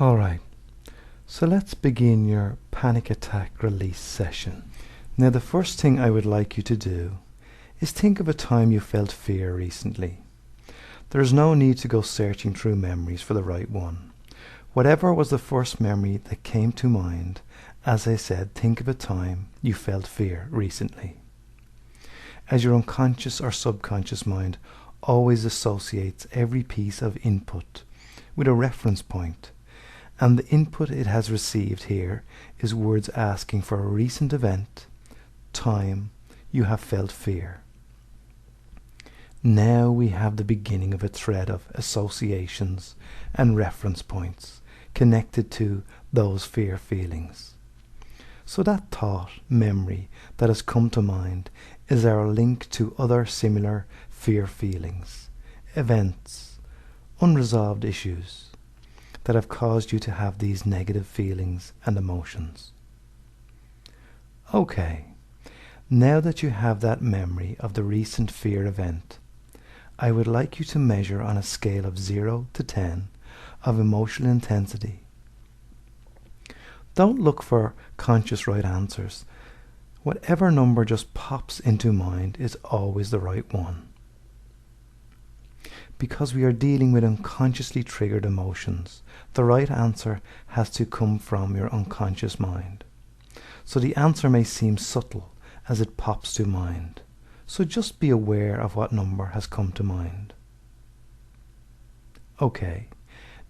Alright, so let's begin your panic attack release session. Now the first thing I would like you to do is think of a time you felt fear recently. There is no need to go searching through memories for the right one. Whatever was the first memory that came to mind, as I said, think of a time you felt fear recently. As your unconscious or subconscious mind always associates every piece of input with a reference point, and the input it has received here is words asking for a recent event, time you have felt fear. Now we have the beginning of a thread of associations and reference points connected to those fear feelings. So that thought, memory that has come to mind is our link to other similar fear feelings, events, unresolved issues that have caused you to have these negative feelings and emotions. Okay, now that you have that memory of the recent fear event, I would like you to measure on a scale of 0 to 10 of emotional intensity. Don't look for conscious right answers. Whatever number just pops into mind is always the right one. Because we are dealing with unconsciously triggered emotions, the right answer has to come from your unconscious mind. So the answer may seem subtle as it pops to mind. So just be aware of what number has come to mind. Okay,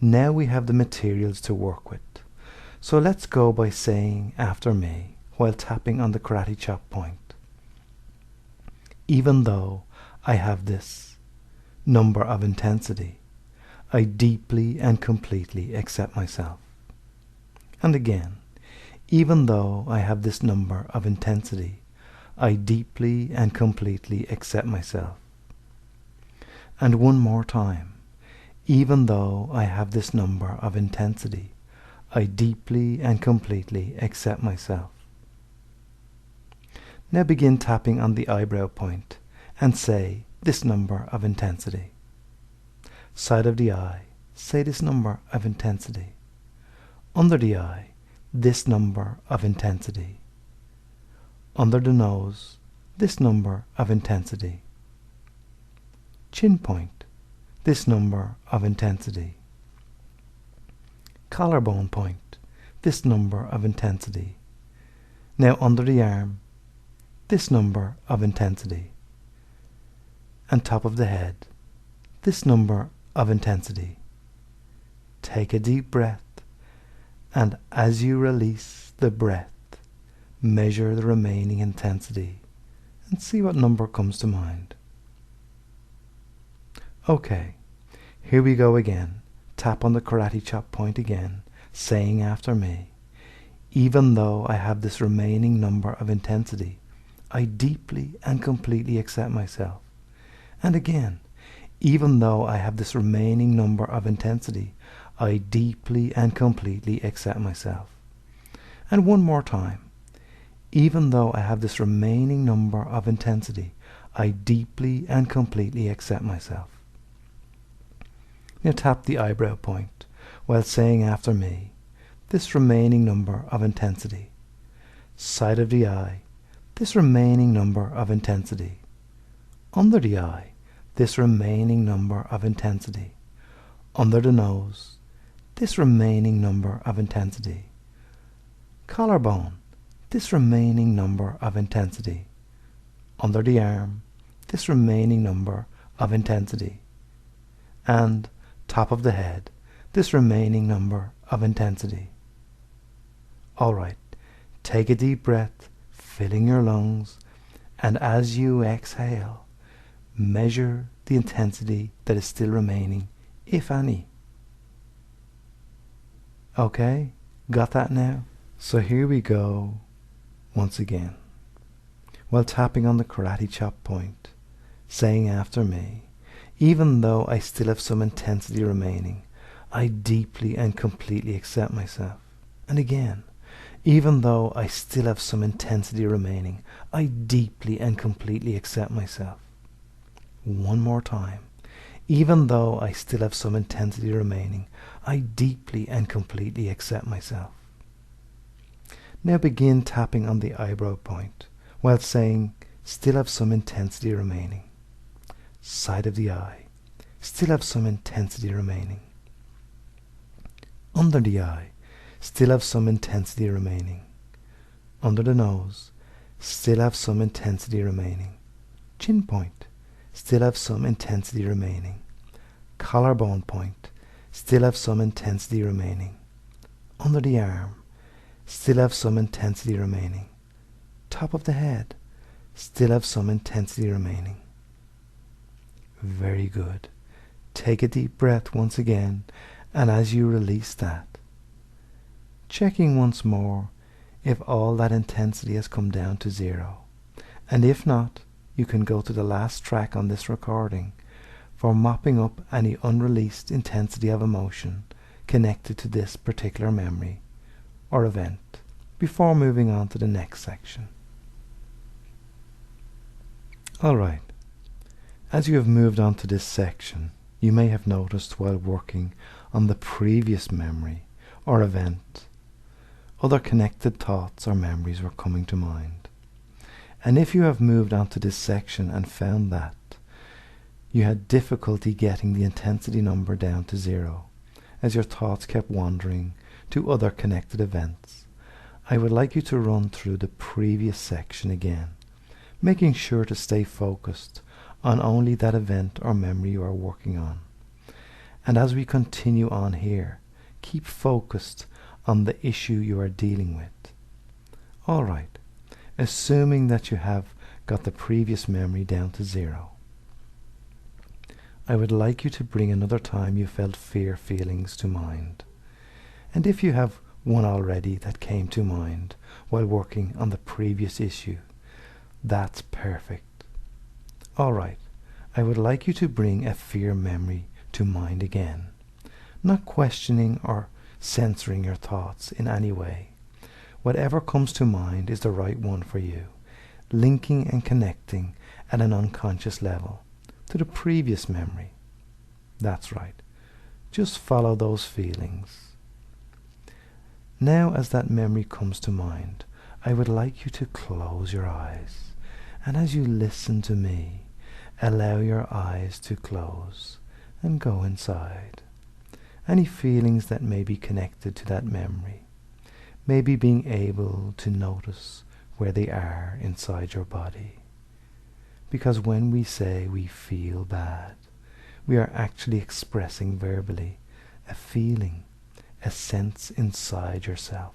now we have the materials to work with. So let's go by saying after me while tapping on the karate chop point. Even though I have this number of intensity, I deeply and completely accept myself. And again, even though I have this number of intensity, I deeply and completely accept myself. And one more time, even though I have this number of intensity, I deeply and completely accept myself. Now begin tapping on the eyebrow point and say this number of intensity. Side of the eye, say this number of intensity. Under the eye, this number of intensity. Under the nose, this number of intensity. Chin point, this number of intensity. Collarbone point, this number of intensity. Now under the arm, this number of intensity. And top of the head, this number of intensity. Take a deep breath, and as you release the breath, measure the remaining intensity and see what number comes to mind. Okay, here we go again. Tap on the karate chop point again, saying after me, even though I have this remaining number of intensity, I deeply and completely accept myself. And again, even though I have this remaining number of intensity, I deeply and completely accept myself. And one more time, even though I have this remaining number of intensity, I deeply and completely accept myself. Now tap the eyebrow point while saying after me, this remaining number of intensity. Side of the eye, this remaining number of intensity. Under the eye, this remaining number of intensity. Under the nose, this remaining number of intensity. Collarbone, this remaining number of intensity. Under the arm, this remaining number of intensity. And top of the head, this remaining number of intensity. Alright, take a deep breath, filling your lungs, and as you exhale, measure the intensity that is still remaining, if any. Okay, got that now? So here we go once again. While tapping on the karate chop point, saying after me, even though I still have some intensity remaining, I deeply and completely accept myself. And again, even though I still have some intensity remaining, I deeply and completely accept myself. One more time. Even though I still have some intensity remaining, I deeply and completely accept myself. Now begin tapping on the eyebrow point while saying, still have some intensity remaining. Side of the eye, still have some intensity remaining. Under the eye, still have some intensity remaining. Under the nose, still have some intensity remaining. Chin point, still have some intensity remaining. Collarbone point, still have some intensity remaining. Under the arm, still have some intensity remaining. Top of the head, still have some intensity remaining. Very good. Take a deep breath once again, and as you release that, checking once more if all that intensity has come down to zero. And if not, you can go to the last track on this recording for mopping up any unreleased intensity of emotion connected to this particular memory or event before moving on to the next section. Alright, as you have moved on to this section, you may have noticed while working on the previous memory or event, other connected thoughts or memories were coming to mind. And if you have moved on to this section and found that you had difficulty getting the intensity number down to zero, as your thoughts kept wandering to other connected events, I would like you to run through the previous section again, making sure to stay focused on only that event or memory you are working on. And as we continue on here, keep focused on the issue you are dealing with. Alright, assuming that you have got the previous memory down to zero, I would like you to bring another time you felt fear feelings to mind. And if you have one already that came to mind while working on the previous issue, that's perfect. Alright, I would like you to bring a fear memory to mind again, not questioning or censoring your thoughts in any way. Whatever comes to mind is the right one for you, linking and connecting at an unconscious level to the previous memory. That's right. Just follow those feelings. Now as that memory comes to mind, I would like you to close your eyes, and as you listen to me, allow your eyes to close and go inside. Any feelings that may be connected to that memory, maybe being able to notice where they are inside your body. Because when we say we feel bad, we are actually expressing verbally a feeling, a sense inside yourself.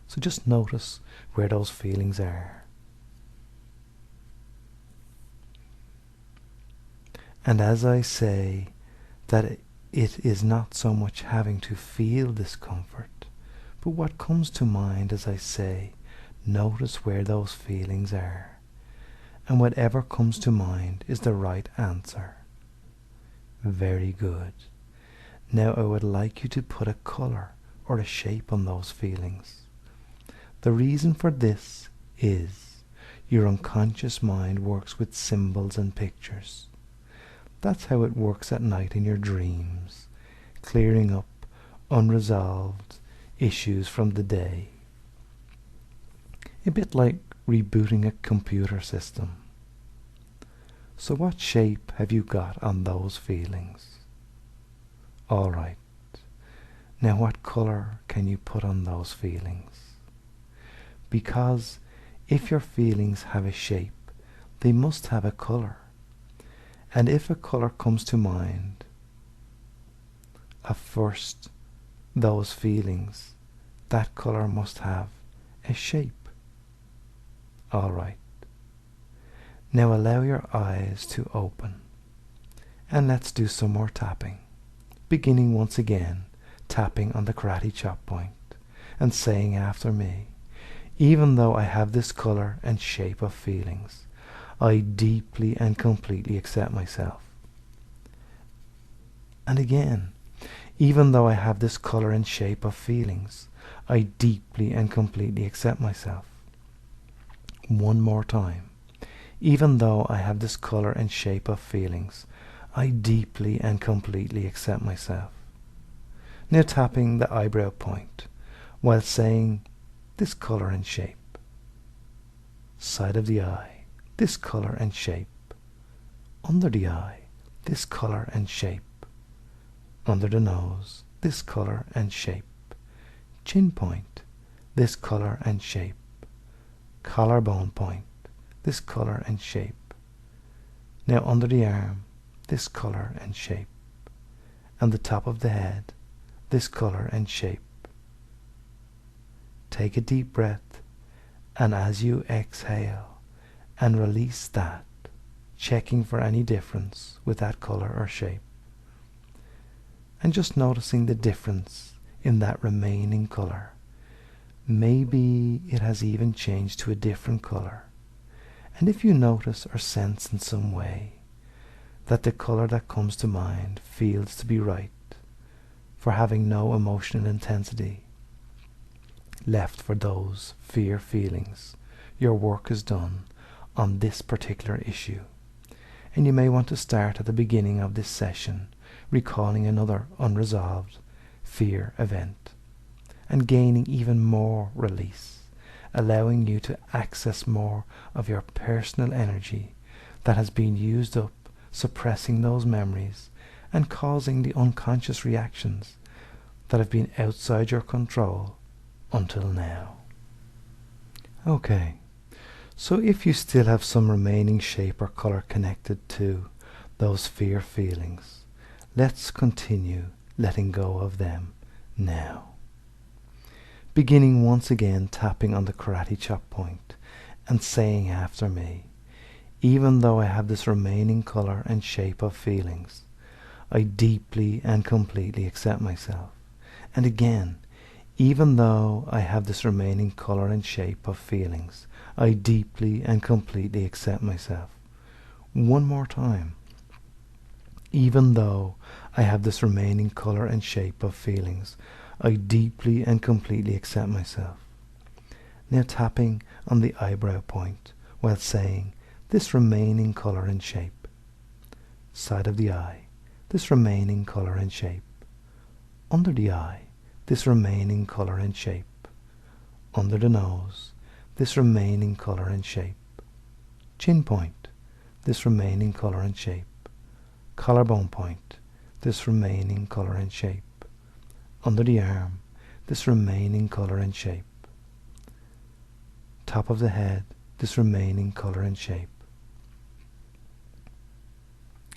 So just notice where those feelings are. And as I say that it is not so much having to feel discomfort, but what comes to mind as I say, notice where those feelings are. And whatever comes to mind is the right answer. Very good. Now I would like you to put a color or a shape on those feelings. The reason for this is your unconscious mind works with symbols and pictures. That's how it works at night in your dreams, clearing up unresolved issues from the day. A bit like rebooting a computer system. So what shape have you got on those feelings? Alright. Now what color can you put on those feelings? Because if your feelings have a shape, they must have a color. And if a color comes to mind of first those feelings, that color must have a shape. Alright. Now allow your eyes to open. And let's do some more tapping. Beginning once again, tapping on the karate chop point and saying after me, even though I have this color and shape of feelings, I deeply and completely accept myself. And again, even though I have this color and shape of feelings, I deeply and completely accept myself. One more time. Even though I have this color and shape of feelings, I deeply and completely accept myself. Now tapping the eyebrow point while saying this color and shape. Side of the eye, this color and shape. Under the eye, this color and shape. Under the nose, this color and shape. Chin point, this color and shape. Collarbone point, this color and shape. Now under the arm, this color and shape. And the top of the head, this color and shape. Take a deep breath, and as you exhale and release that, checking for any difference with that color or shape. And just noticing the difference in that remaining color. Maybe it has even changed to a different color. And if you notice or sense in some way that the color that comes to mind feels to be right for having no emotional intensity left for those fear feelings, your work is done on this particular issue. And you may want to start at the beginning of this session, recalling another unresolved fear event, and gaining even more release, allowing you to access more of your personal energy that has been used up suppressing those memories and causing the unconscious reactions that have been outside your control until now. Okay, so if you still have some remaining shape or color connected to those fear feelings, let's continue letting go of them now. Beginning once again tapping on the karate chop point and saying after me, even though I have this remaining color and shape of feelings, I deeply and completely accept myself. And again, even though I have this remaining color and shape of feelings, I deeply and completely accept myself. One more time. Even though I have this remaining color and shape of feelings, I deeply and completely accept myself. Now tapping on the eyebrow point while saying this remaining color and shape. Side of the eye, this remaining color and shape. Under the eye, this remaining color and shape. Under the nose, this remaining color and shape. Chin point, this remaining color and shape. Collarbone point, this remaining color and shape. Under the arm, this remaining color and shape. Top of the head, this remaining color and shape.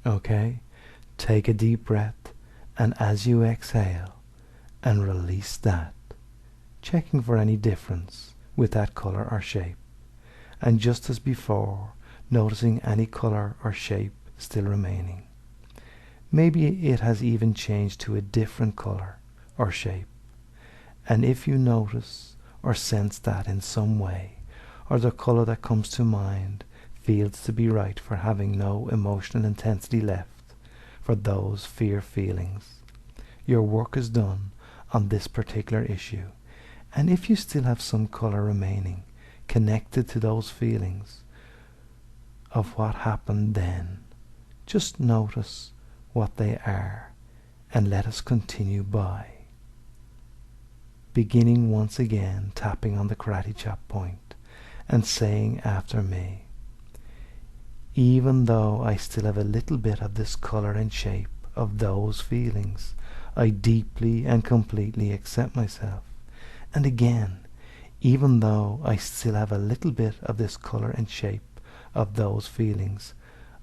Okay, take a deep breath, and as you exhale, and release that, checking for any difference with that color or shape. And just as before, noticing any color or shape still remaining. Maybe it has even changed to a different color or shape. And if you notice or sense that in some way, or the color that comes to mind feels to be right for having no emotional intensity left for those fear feelings, your work is done on this particular issue. And if you still have some color remaining connected to those feelings of what happened then, just notice what they are and let us continue by. Beginning once again tapping on the karate chop point and saying after me, even though I still have a little bit of this color and shape of those feelings, I deeply and completely accept myself. And again, even though I still have a little bit of this color and shape of those feelings,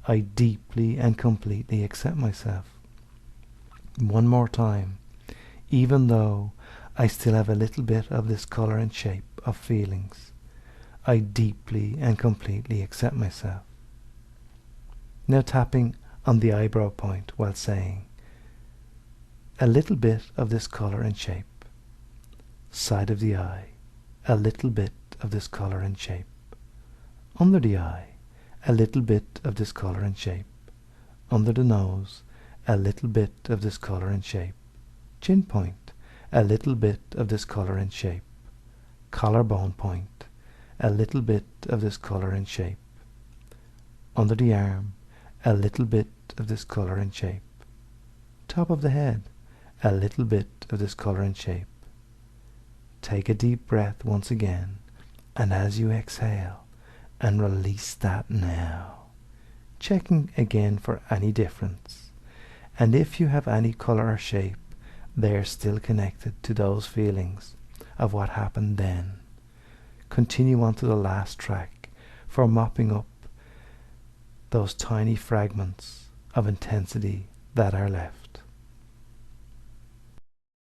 I deeply and completely accept myself. One more time. Even though I still have a little bit of this color and shape of feelings, I deeply and completely accept myself. Now tapping on the eyebrow point while saying, a little bit of this color and shape. Side of the eye, a little bit of this color and shape. Under the eye, a little bit of this color and shape. Under the nose, a little bit of this color and shape. Chin point, a little bit of this color and shape. Collarbone point, a little bit of this color and shape. Under the arm, a little bit of this color and shape. Top of the head, a little bit of this color and shape. Take a deep breath once again, and as you exhale, and release that now, checking again for any difference. And if you have any color or shape, they are still connected to those feelings of what happened then. Continue on to the last track for mopping up those tiny fragments of intensity that are left.